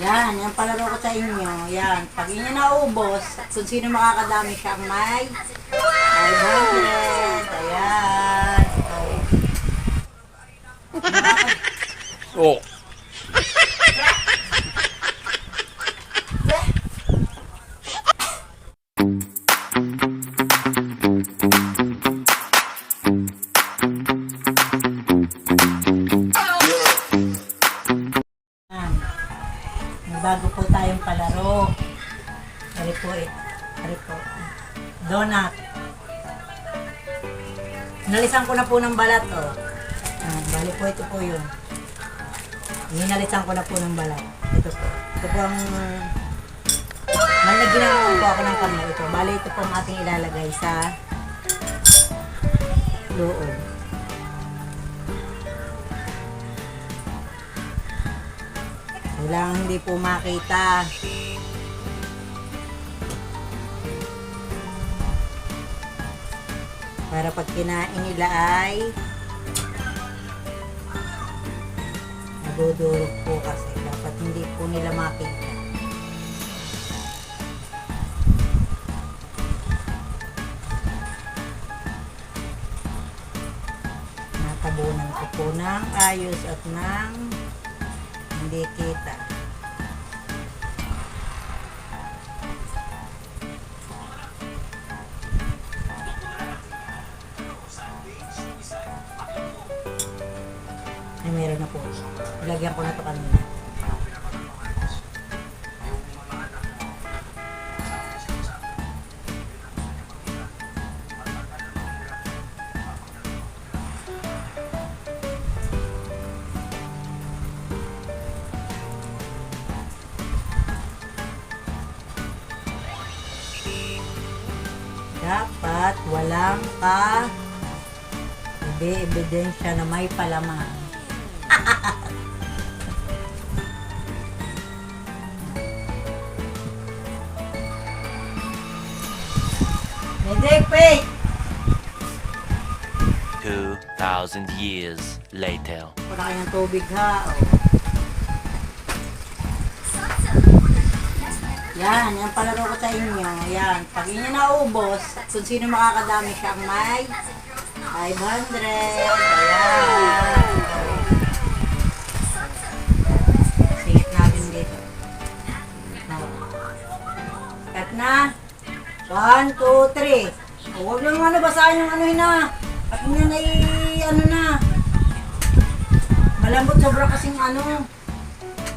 Yan, yung palaro ko sa inyo. Yan, pag inyo naubos, kung sino makakadami siya ang may 500. Ayan. Oh. Yan. May bago po tayong palaro. Ari po eh. Ari po. Donut. Nalisan ko na po ng balat oh. Bali po ito po yun. Ninalisan ko na po ng balat. Ito po. Ito po ang nalagyan po ako ng kamay. Ito. Bali ito po ang ating ilalagay sa loob. Kailangan hindi po makita. Para pag kinain nila ay nagudurog po kasi. Dapat hindi po nila makita. Natabunan ko po ng ayos at ng hindi kita. Ay, meron na po. Ilagyan ko na ito kanina. Dapat walang ebidensya na may palaman. Medic, wait! 2,000 years later. Wala kayong tubig ha. Yan, yung palaro ko sa inyo. Yan, pag inyo naubos, kung sino makakadami siya ang may 500. Ayan. Singit natin dito. Cut na. 1, 2, 3. Huwag lang basahin yung ano yun na. At yun na ano na. Malambot sobra kasing ano.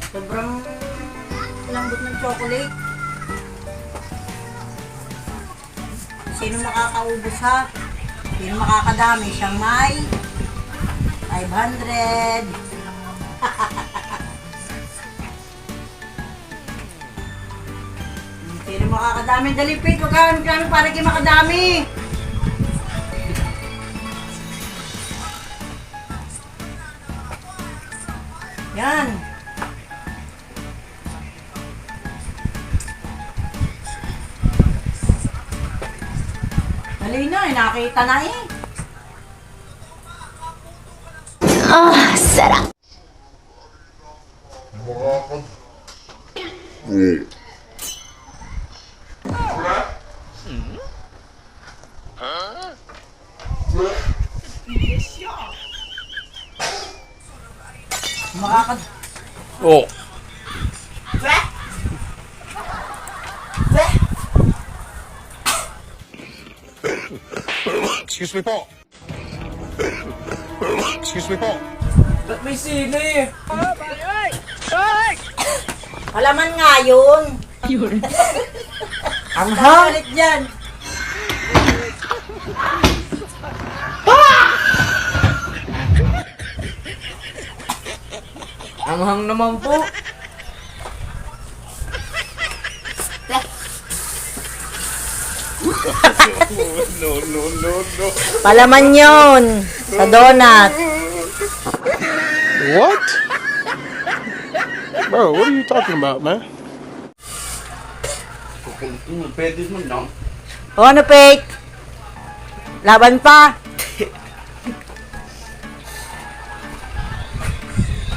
Sobrang lambot ng chocolate. Sino makakaubos ha? Sino makakadami? Siyang may 500. Sino makakadami? Dalipit ko kami para kayo makadami. Yan. Dali na, nakita na eh. Sarap. Makakad... Oh. Excuse me po. Excuse me po. Ba't may sili? Palaman nga yun. Ang halit dyan. Ang hang naman po. No. Palaman yun. Sa donut. What? Bro, what are you talking about, man? O ano, Pete? Laban pa.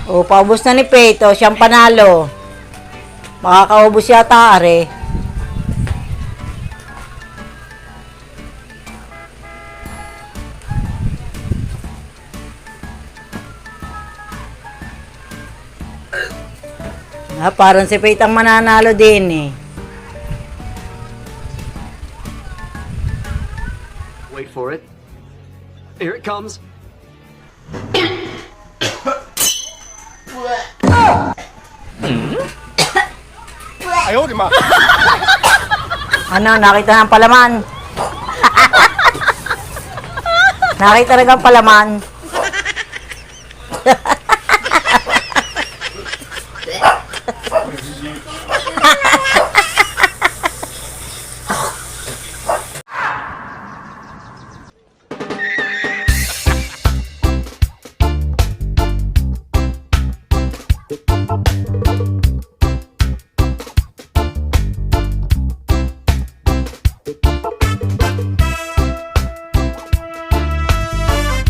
O, paubos na ni Pete. O, siyang panalo. Makakaubos yata, are. Parang si Faith ang mananalo din eh. Wait for it. Here it comes. Ayaw, di ma. Ano, nakita ng palaman. Nakita talagang palaman.